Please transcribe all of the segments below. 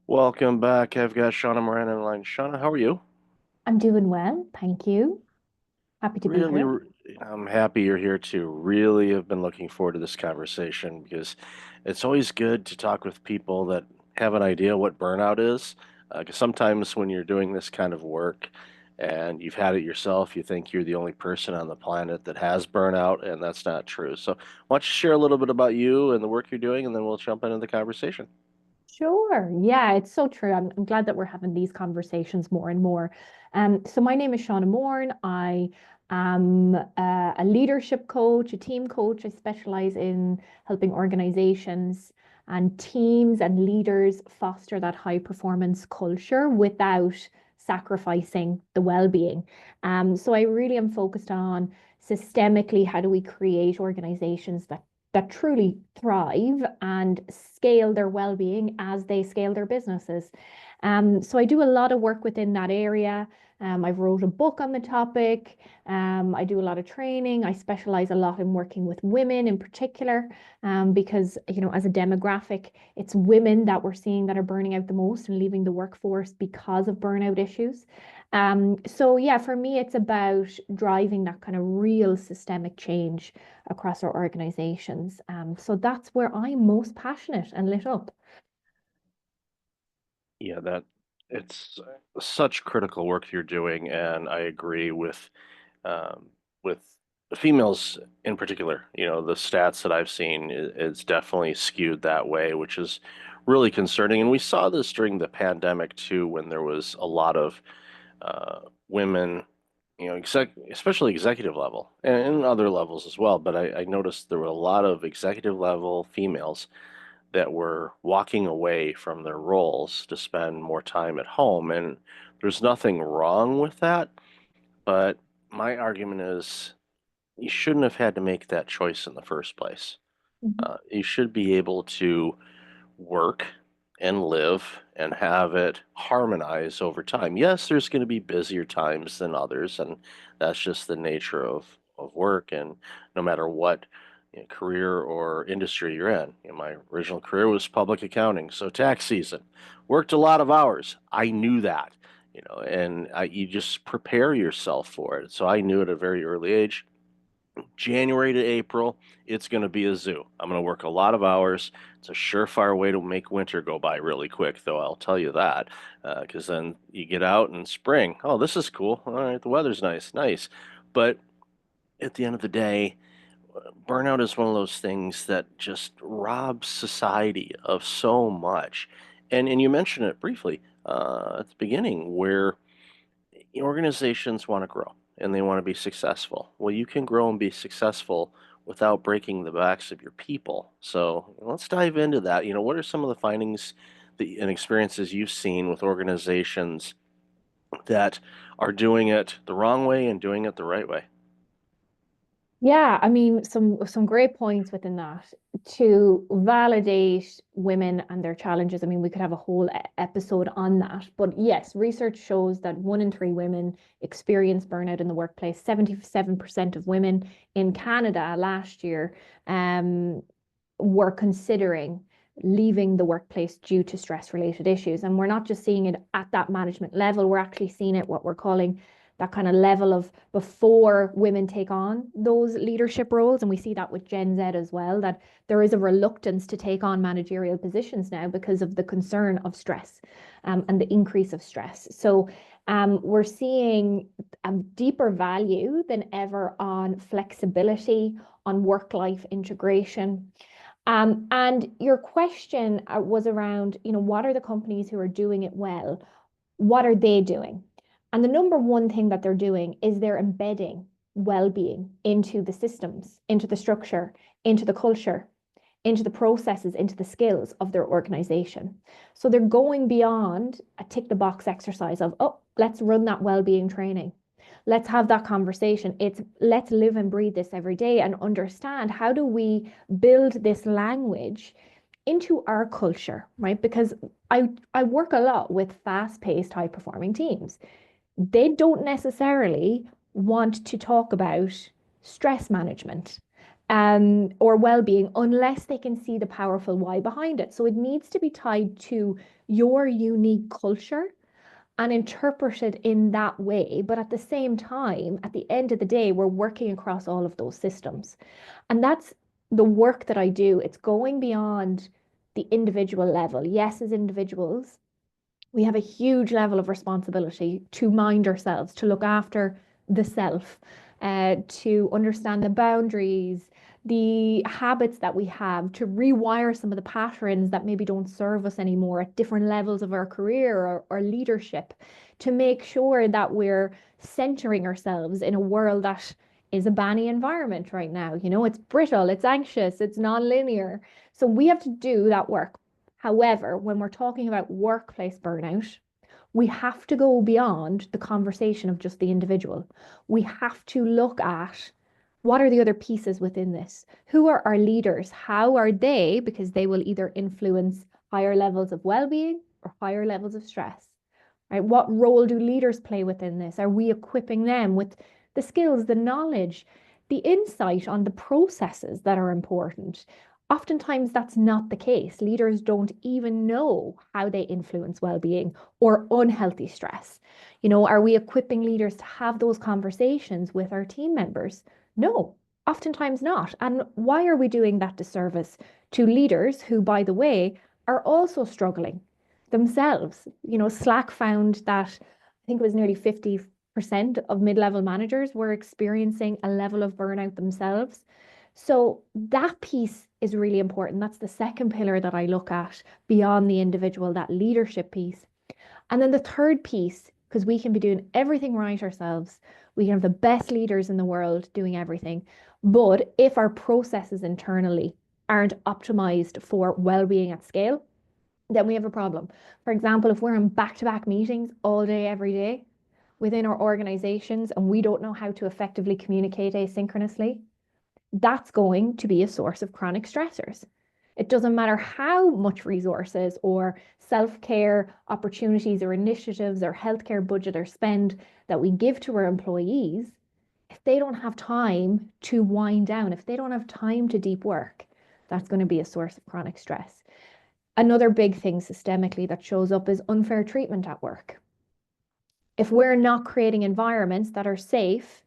Welcome back. I've got Shauna Moran on the line. Shauna, how are you? I'm doing well, thank you. Happy to be Really, here. I'm happy you're here too. Really have been looking forward to this conversation because it's always good to talk with people that have an idea what burnout is. Because sometimes when you're doing this kind of work and you've had it yourself, you think you're the only person on the planet that has burnout, and that's not true. So, why don't you share a little bit about you and the work you're doing, and then we'll jump into the conversation. Sure. Yeah, it's so true. I'm glad that we're having these conversations more and more. So my name is Shauna Moran. I am a leadership coach, a team coach. I specialize in helping organizations and teams and leaders foster that high performance culture without sacrificing the well-being. So I really am focused on systemically how do we create organizations that truly thrive and scale their well-being as they scale their businesses. So I do a lot of work within that area. I've wrote a book on the topic. I do a lot of training. I specialize a lot in working with women in particular, because as a demographic, it's women that we're seeing that are burning out the most and leaving the workforce because of burnout issues. So yeah, for me, it's about driving that kind of real systemic change across our organizations. So that's where I'm most passionate and lit up. Yeah, that it's such critical work you're doing, and I agree with the females in particular. You know, the stats that I've seen is definitely skewed that way, which is really concerning. And we saw this during the pandemic too, when there was a lot of women, especially executive level and other levels as well. But I noticed there were a lot of executive level females that were walking away from their roles to spend more time at home. And there's nothing wrong with that. But my argument is you shouldn't have had to make that choice in the first place. Mhm. You should be able to work and live and have it harmonize over time. Yes, there's going to be busier times than others, and that's just the nature of work. And no matter what career or industry you're in, my original career was public accounting, so tax season, worked a lot of hours. I knew that, and you just prepare yourself for it. So I knew at a very early age January to April, it's going to be a zoo. I'm going to work a lot of hours. It's a surefire way to make winter go by really quick, though, I'll tell you that. Because then you get out in spring. Oh, this is cool. All right, the weather's nice, nice. But at the end of the day, burnout is one of those things that just robs society of so much. And you mentioned it briefly at the beginning, where organizations want to grow and they want to be successful. Well, you can grow and be successful without breaking the backs of your people. So let's dive into that. What are some of the findings and experiences you've seen with organizations that are doing it the wrong way and doing it the right way? Yeah, I mean, some great points within that to validate women and their challenges. I mean, we could have a whole episode on that. But yes, research shows that 1 in 3 women experience burnout in the workplace. 77% of women in Canada last year um, were considering leaving the workplace due to stress related issues. And we're not just seeing it at that management level, we're actually seeing it what we're calling that kind of level of before women take on those leadership roles. And we see that with Gen Z as well, that there is a reluctance to take on managerial positions now because of the concern of stress, and the increase of stress. So we're seeing a deeper value than ever on flexibility, on work life integration. And your question was around, what are the companies who are doing it well? What are they doing? And the number one thing that they're doing is they're embedding well-being into the systems, into the structure, into the culture, into the processes, into the skills of their organization. So they're going beyond a tick the box exercise of, oh, let's run that well-being training. Let's have that conversation. It's let's live and breathe this every day and understand how do we build this language into our culture, right? Because I work a lot with fast-paced, high-performing teams. They don't necessarily want to talk about stress management. or well-being unless they can see the powerful why behind it. So it needs to be tied to your unique culture and interpreted in that way. But at the same time, at the end of the day, we're working across all of those systems. And that's the work that I do. It's going beyond the individual level. Yes, as individuals, we have a huge level of responsibility to mind ourselves, to look after the self, to understand the boundaries, the habits that we have, to rewire some of the patterns that maybe don't serve us anymore at different levels of our career or leadership, to make sure that we're centering ourselves in a world that is a banny environment right now. You know, it's brittle, it's anxious, it's non-linear. So we have to do that work. However, when we're talking about workplace burnout, we have to go beyond the conversation of just the individual. We have to look at what are the other pieces within this? Who are our leaders? How are they? Because they will either influence higher levels of well-being or higher levels of stress. Right? What role do leaders play within this? Are we equipping them with the skills, the knowledge, the insight on the processes that are important? Oftentimes, that's not the case. Leaders don't even know how they influence well-being or unhealthy stress. You know, are we equipping leaders to have those conversations with our team members? No, oftentimes not. And why are we doing that disservice to leaders who, by the way, are also struggling themselves? You know, Slack found that I think it was nearly 50% of mid-level managers were experiencing a level of burnout themselves. So that piece is really important. That's the second pillar that I look at beyond the individual, that leadership piece. And then the third piece, because we can be doing everything right ourselves, we can have the best leaders in the world doing everything. But if our processes internally aren't optimized for well-being at scale, then we have a problem. For example, if we're in back-to-back meetings all day, every day within our organizations and we don't know how to effectively communicate asynchronously, that's going to be a source of chronic stressors. It doesn't matter how much resources or self-care opportunities or initiatives or healthcare budget or spend that we give to our employees, if they don't have time to wind down, if they don't have time to deep work, that's going to be a source of chronic stress. Another big thing systemically that shows up is unfair treatment at work. If we're not creating environments that are safe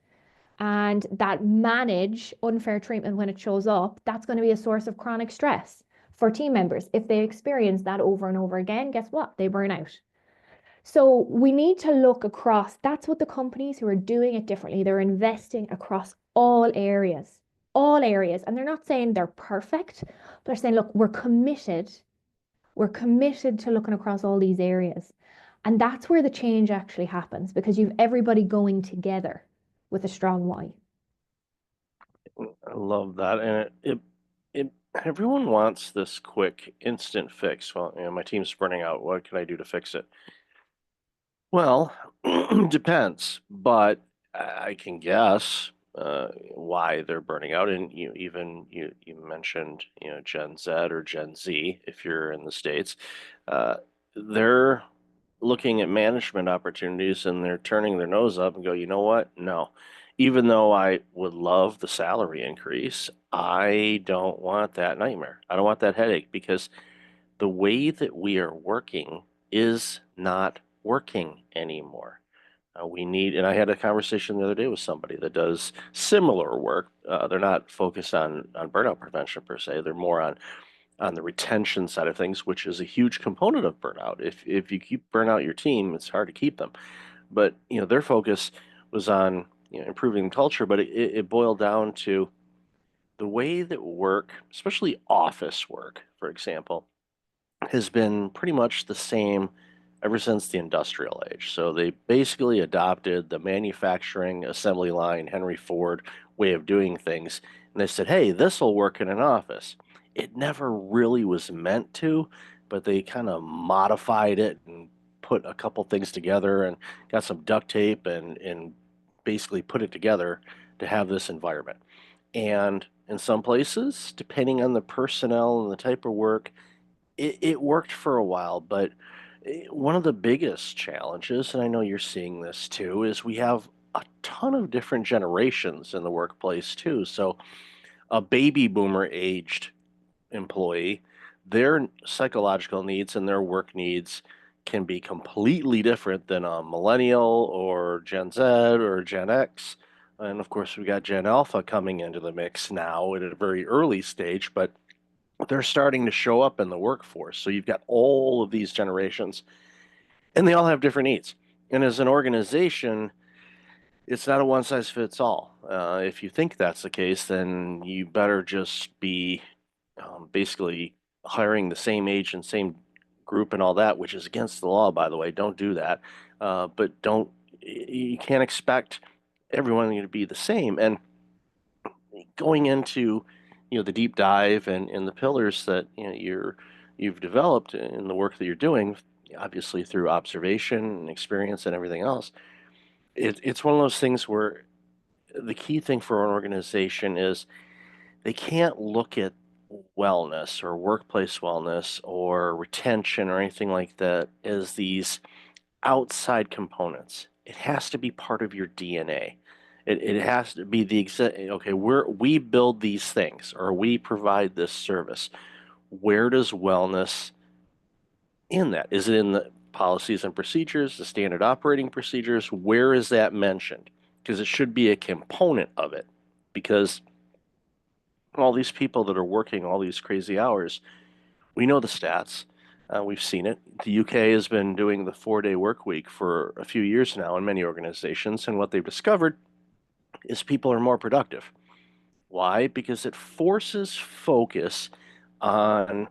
and that manage unfair treatment when it shows up, that's going to be a source of chronic stress for team members. If they experience that over and over again, guess what? They burn out. So we need to look across. That's what the companies who are doing it differently, they're investing across all areas. And they're not saying they're perfect, but they're saying, look, we're committed to looking across all these areas. And that's where the change actually happens because you've everybody going together with a strong why. I love that, and it everyone wants this quick, instant fix. Well, my team's burning out. What can I do to fix it? Well, depends, but I can guess why they're burning out. And you mentioned Gen Z or Gen Z if you're in the States. Uh, they're looking at management opportunities and they're turning their nose up and go, you know what? No. Even though I would love the salary increase, I don't want that nightmare. I don't want that headache because the way that we are working is not working anymore. We need, and I had a conversation the other day with somebody that does similar work. They're not focused on burnout prevention per se. They're more on the retention side of things, which is a huge component of burnout. If you keep burn out your team, it's hard to keep them. But their focus was on improving culture, but it boiled down to the way that work, especially office work, for example, has been pretty much the same ever since the industrial age. So they basically adopted the manufacturing assembly line, Henry Ford way of doing things. And they said, hey, this will work in an office. It never really was meant to, but they kind of modified it and put a couple things together and got some duct tape and basically put it together to have this environment. And in some places, depending on the personnel and the type of work, it worked for a while, but one of the biggest challenges, and I know you're seeing this too, is we have a ton of different generations in the workplace too. So a baby boomer aged employee, their psychological needs and their work needs can be completely different than a millennial or Gen Z or Gen X. And of course, we got Gen Alpha coming into the mix now at a very early stage, but they're starting to show up in the workforce. So you've got all of these generations, and they all have different needs. And as an organization, it's not a one size fits all. If you think that's the case, then you better just be basically hiring the same age and same group and all that, which is against the law, by the way. Don't do that. But don't you can't expect everyone to be the same. And going into the deep dive and the pillars that you've developed in the work that you're doing, obviously through observation and experience and everything else, it's one of those things where the key thing for an organization is they can't look at wellness or workplace wellness or retention or anything like that as these outside components. It has to be part of your DNA. It has to be the exact, okay, we build these things or we provide this service. Where does wellness in that? Is it in the policies and procedures, the standard operating procedures? Where is that mentioned? Because it should be a component of it. Because all these people that are working all these crazy hours, we know the stats. We've seen it. The UK has been doing the 4-day work week for a few years now in many organizations, and what they've discovered is people are more productive. Why? Because it forces focus on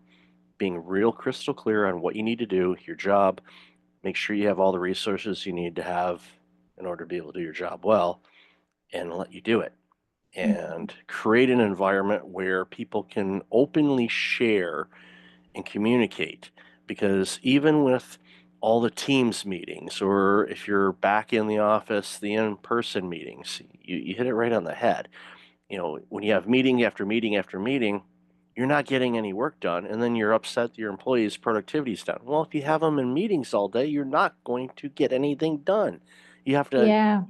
being real crystal clear on what you need to do, your job, make sure you have all the resources you need to have in order to be able to do your job well, and let you do it. And create an environment where people can openly share and communicate. Because even with all the Teams meetings, or if you're back in the office, the in-person meetings, you hit it right on the head. When you have meeting after meeting after meeting, you're not getting any work done, and then you're upset that your employees' productivity is down. Well, if you have them in meetings all day, you're not going to get anything done. You have to Yeah.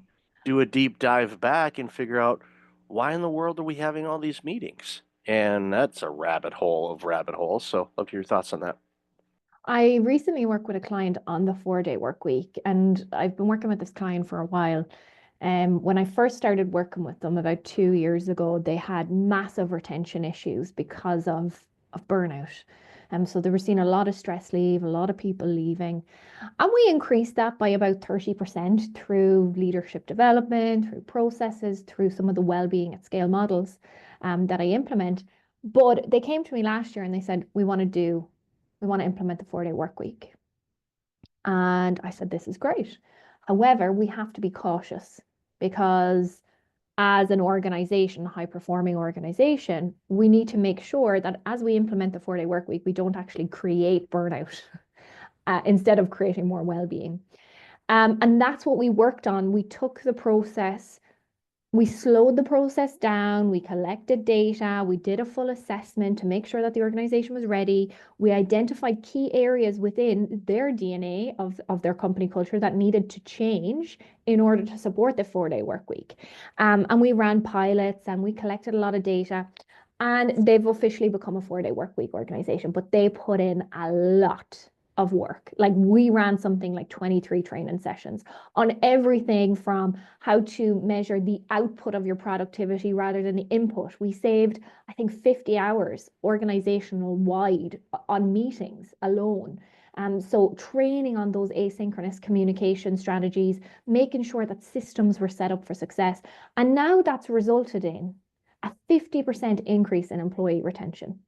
do a deep dive back and figure out why in the world are we having all these meetings? And that's a rabbit hole of rabbit holes. So, love your thoughts on that. I recently worked with a client on the 4-day work week, and I've been working with this client for a while. When I first started working with them about 2 years ago, they had massive retention issues because of burnout. So they were seeing a lot of stress leave, a lot of people leaving. And we increased that by about 30% through leadership development, through processes, through some of the well-being at scale models that I implement. But they came to me last year and they said, we want to implement the 4-day work week. And I said, this is great. However, we have to be cautious because as an organization, a high performing organization, we need to make sure that as we implement the 4-day work week, we don't actually create burnout instead of creating more well-being. And that's what we worked on. We took the process, we slowed the process down, we collected data, we did a full assessment to make sure that the organization was ready. We identified key areas within their DNA of their company culture that needed to change in order to support the 4-day work week. And we ran pilots and we collected a lot of data. And they've officially become a 4-day work week organization, but they put in a lot of work. Like we ran something like 23 training sessions on everything from how to measure the output of your productivity rather than the input. We saved, I think, 50 hours organizational wide on meetings alone. So training on those asynchronous communication strategies, making sure that systems were set up for success. And now that's resulted in a 50% increase in employee retention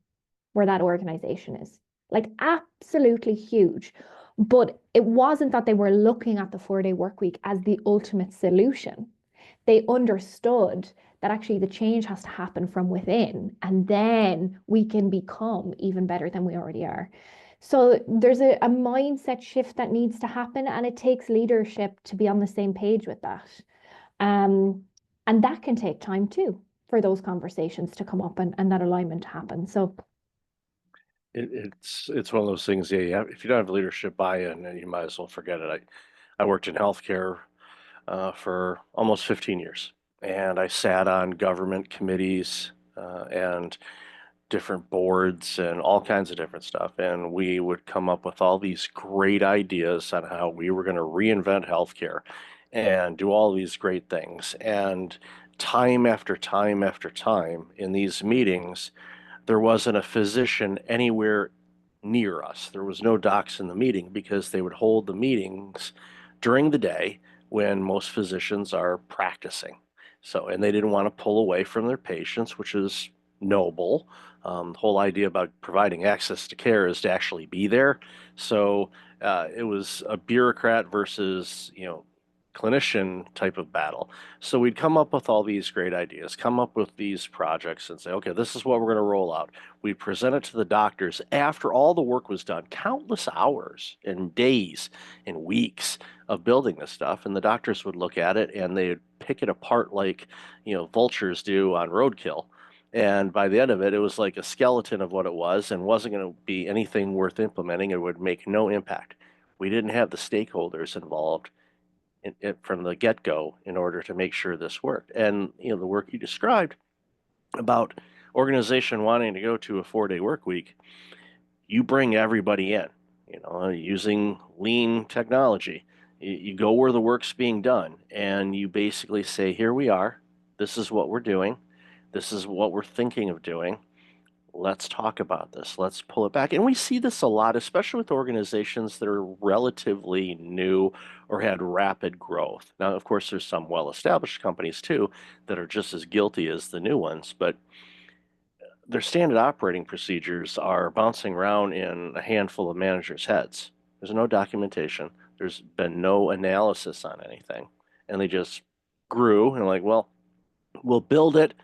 where that organization is. Like absolutely huge. But it wasn't that they were looking at the 4-day work week as the ultimate solution. They understood that actually the change has to happen from within, and then we can become even better than we already are. So there's a mindset shift that needs to happen, and it takes leadership to be on the same page with that. And that can take time too for those conversations to come up and that alignment to happen. So It's one of those things. Yeah, if you don't have leadership buy-in, then you might as well forget it. I worked in healthcare for almost 15 years, and I sat on government committees and different boards and all kinds of different stuff. And we would come up with all these great ideas on how we were going to reinvent healthcare and do all these great things. And time after time after time in these meetings, there wasn't a physician anywhere near us. There was no docs in the meeting because they would hold the meetings during the day when most physicians are practicing. So, and they didn't want to pull away from their patients, which is noble. The whole idea about providing access to care is to actually be there. So it was a bureaucrat versus, clinician type of battle. So we'd come up with all these great ideas, come up with these projects and say, okay, this is what we're going to roll out. We'd present it to the doctors after all the work was done, countless hours and days and weeks of building this stuff. And the doctors would look at it and they'd pick it apart like, vultures do on roadkill. And by the end of it, it was like a skeleton of what it was and wasn't going to be anything worth implementing. It would make no impact. We didn't have the stakeholders involved from the get-go in order to make sure this worked. And the work you described about organization wanting to go to a 4-day work week, you bring everybody in, using lean technology. You go where the work's being done and you basically say, here we are, this is what we're doing, this is what we're thinking of doing. Let's talk about this. Let's pull it back. And we see this a lot, especially with organizations that are relatively new or had rapid growth. Now, of course, there's some well-established companies too that are just as guilty as the new ones, but their standard operating procedures are bouncing around in a handful of managers' heads. There's no documentation. There's been no analysis on anything. And they just grew and like, well, we'll build it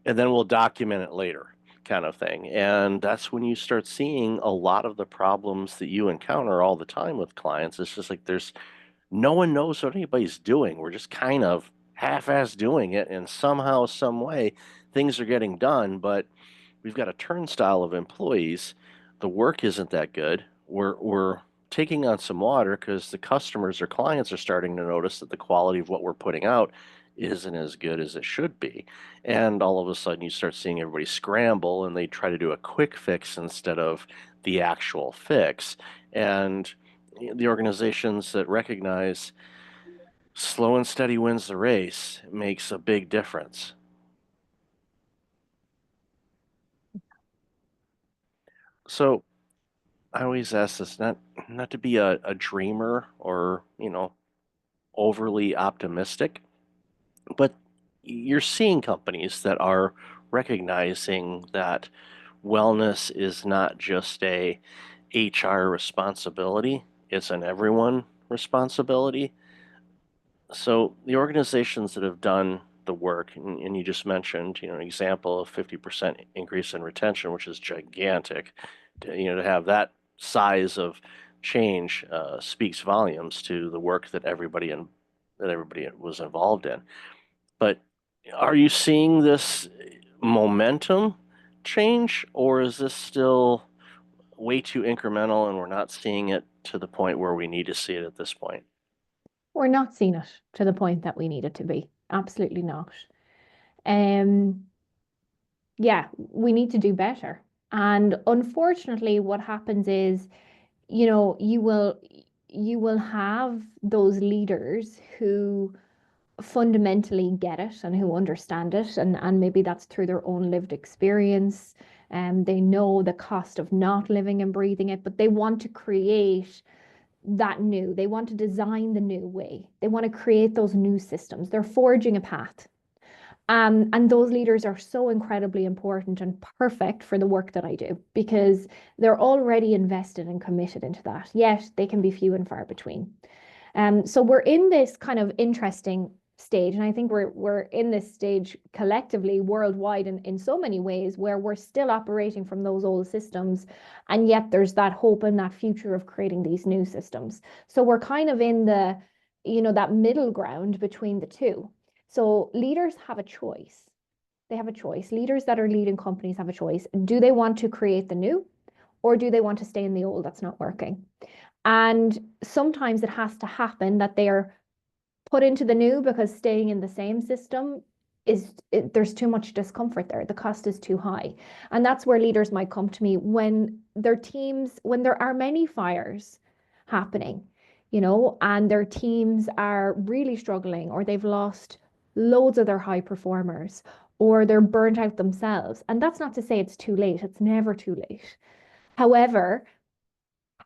and then we'll document it later kind of thing. And that's when you start seeing a lot of the problems that you encounter all the time with clients. It's just like there's no one knows what anybody's doing. We're just kind of half-ass doing it, and somehow, some way, things are getting done, but we've got a turnstile of employees. The work isn't that good. We're taking on some water because the customers or clients are starting to notice that the quality of what we're putting out isn't as good as it should be. And all of a sudden you start seeing everybody scramble and they try to do a quick fix instead of the actual fix. And the organizations that recognize slow and steady wins the race makes a big difference. So I always ask this not to be a dreamer or, overly optimistic, but you're seeing companies that are recognizing that wellness is not just a HR responsibility, it's an everyone responsibility. So the organizations that have done the work, and you just mentioned, an example of 50% increase in retention, which is gigantic. To have that size of change speaks volumes to the work that everybody was involved in. But are you seeing this momentum change, or is this still way too incremental and we're not seeing it to the point where we need to see it at this point? We're not seeing it to the point that we need it to be. Absolutely not. Um, yeah, we need to do better. And unfortunately, what happens is, you will have those leaders who fundamentally get it and who understand it, and maybe that's through their own lived experience. And they know the cost of not living and breathing it, but they want to create that new. They want to design the new way. They want to create those new systems. They're forging a path. And those leaders are so incredibly important and perfect for the work that I do because they're already invested and committed into that. Yet they can be few and far between. So we're in this kind of interesting stage, and I think we're in this stage collectively worldwide in so many ways where we're still operating from those old systems, and yet there's that hope and that future of creating these new systems. So we're kind of in that middle ground between the two. So leaders have a choice. They have a choice. Leaders that are leading companies have a choice. Do they want to create the new, or do they want to stay in the old that's not working? And sometimes it has to happen that they are put into the new because staying in the same system there's too much discomfort there. The cost is too high. And that's where leaders might come to me when their teams, when there are many fires happening, and their teams are really struggling, or they've lost loads of their high performers, or they're burnt out themselves. And that's not to say it's too late. It's never too late. However,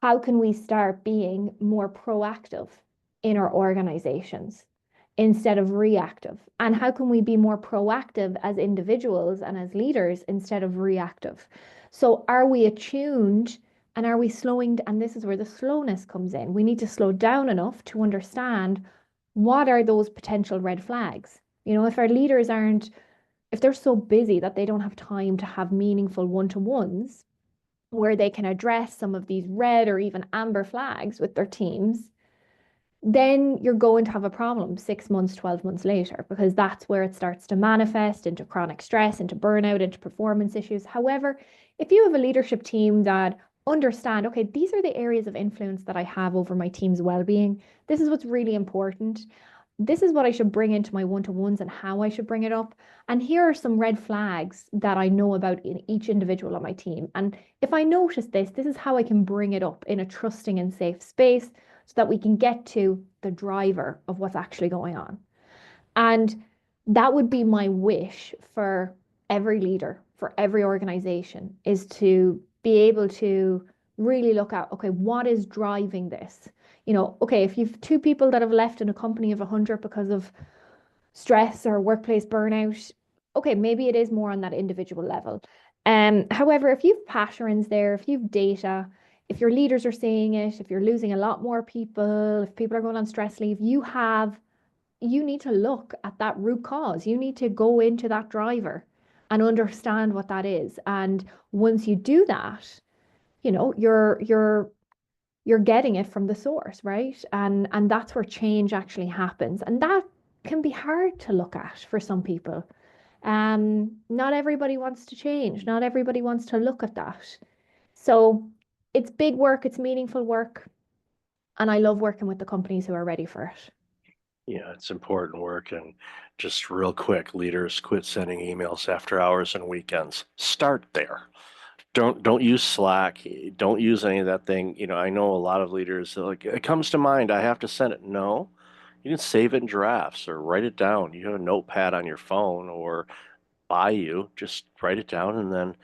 how can we start being more proactive in our organizations instead of reactive? And how can we be more proactive as individuals and as leaders instead of reactive? So, are we attuned and are we slowing? And this is where the slowness comes in. We need to slow down enough to understand what are those potential red flags. If our leaders aren't, if they're so busy that they don't have time to have meaningful one-to-ones where they can address some of these red or even amber flags with their teams, then you're going to have a problem 6 months, 12 months later, because that's where it starts to manifest into chronic stress, into burnout, into performance issues. However, if you have a leadership team that understand, okay, these are the areas of influence that I have over my team's well-being. This is what's really important. This is what I should bring into my one-to-ones and how I should bring it up. And here are some red flags that I know about in each individual on my team. And if I notice this, this is how I can bring it up in a trusting and safe space so that we can get to the driver of what's actually going on. And that would be my wish for every leader, for every organization, is to be able to really look at, okay, what is driving this? Okay, if you've two people that have left in a company of 100 because of stress or workplace burnout, okay, maybe it is more on that individual level. However, if you've patterns there, if you've data, if your leaders are saying it, if you're losing a lot more people, if people are going on stress leave, you need to look at that root cause. You need to go into that driver and understand what that is. And once you do that, you're getting it from the source, right? And that's where change actually happens. And that can be hard to look at for some people. Not everybody wants to change. Not everybody wants to look at that. So it's big work, it's meaningful work, and I love working with the companies who are ready for it. Yeah, it's important work. And just real quick, leaders, quit sending emails after hours and weekends. Start there. Don't use Slack. Don't use any of that thing. I know a lot of leaders like it comes to mind. I have to send it. No, you can save it in drafts or write it down. You have a notepad on your phone or by you. Just write it down, and then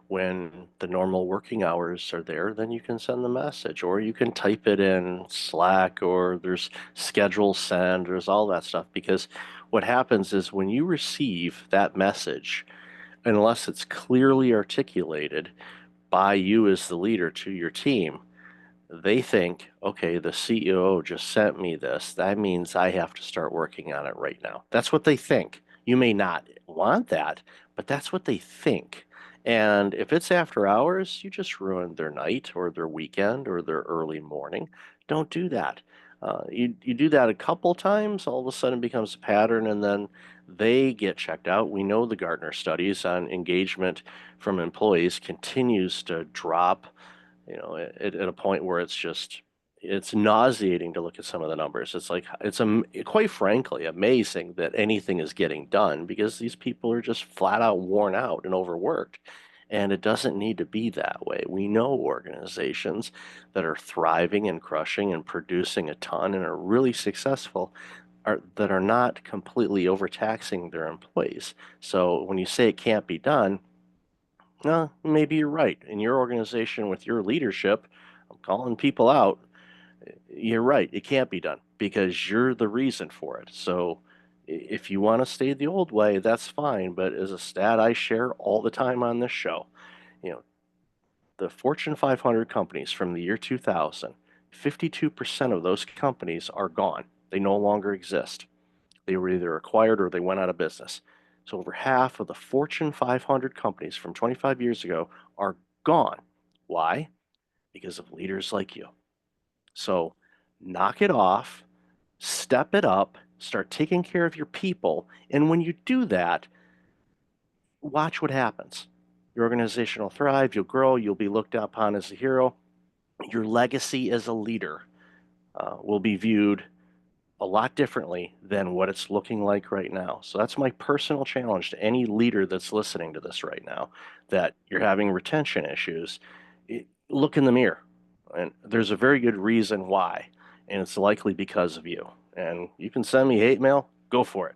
when the normal working hours are there, then you can send the message, or you can type it in Slack, or there's schedule send. There's all that stuff because what happens is when you receive that message, unless it's clearly articulated by you as the leader to your team, they think, okay, the CEO just sent me this. That means I have to start working on it right now. That's what they think. You may not want that, but that's what they think. And if it's after hours, you just ruined their night or their weekend or their early morning. Don't do that. You do that a couple times, all of a sudden it becomes a pattern, and then they get checked out. We know the Gartner studies on engagement from employees continues to drop, at a point where it's nauseating to look at some of the numbers. It's like quite frankly amazing that anything is getting done because these people are just flat out worn out and overworked. And it doesn't need to be that way. We know organizations that are thriving and crushing and producing a ton and are really successful that are not completely overtaxing their employees. So when you say it can't be done, no, maybe you're right. In your organization with your leadership, I'm calling people out. You're right. It can't be done because you're the reason for it. So if you want to stay the old way, that's fine. But as a stat I share all the time on this show, you know, the Fortune 500 companies from the year 2000, 52% of those companies are gone. They no longer exist. They were either acquired or they went out of business. So over half of the Fortune 500 companies from 25 years ago are gone. Why? Because of leaders like you. So knock it off, step it up, start taking care of your people. And when you do that, watch what happens. Your organization will thrive, you'll grow, you'll be looked upon as a hero. Your legacy as a leader will be viewed a lot differently than what it's looking like right now. So that's my personal challenge to any leader that's listening to this right now, that you're having retention issues. Look in the mirror, and there's a very good reason why, and it's likely because of you. And you can send me hate mail, go for it.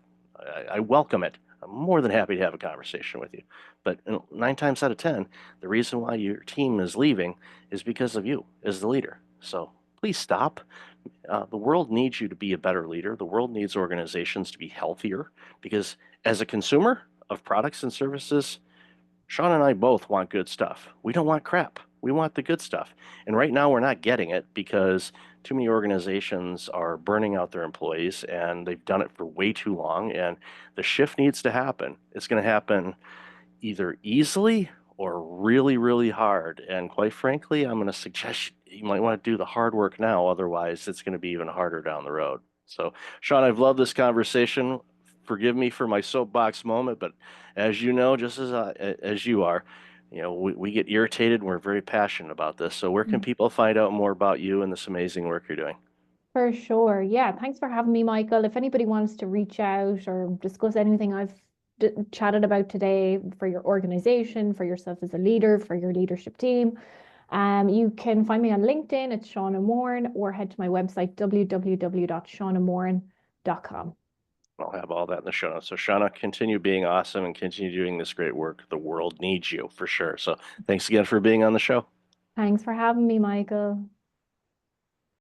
I welcome it. I'm more than happy to have a conversation with you. But 9 times out of 10, the reason why your team is leaving is because of you as the leader. So please stop. The world needs you to be a better leader. The world needs organizations to be healthier because, as a consumer of products and services, Sean and I both want good stuff. We don't want crap. We want the good stuff. And right now, we're not getting it because too many organizations are burning out their employees and they've done it for way too long. And the shift needs to happen. It's going to happen either easily or really, really hard. And quite frankly, I'm going to suggest you might want to do the hard work now. Otherwise, it's going to be even harder down the road. So, Sean, I've loved this conversation. Forgive me for my soapbox moment, but as you know, just as you are, we get irritated and we're very passionate about this. So, where can people find out more about you and this amazing work you're doing? For sure. Yeah. Thanks for having me, Michael. If anybody wants to reach out or discuss anything I've chatted about today for your organization, for yourself as a leader, for your leadership team, you can find me on LinkedIn. It's Shauna Moran, or head to my website, www.shaunamoran.com. I'll have all that in the show notes. So, Shauna, continue being awesome and continue doing this great work. The world needs you for sure. So, thanks again for being on the show. Thanks for having me, Michael.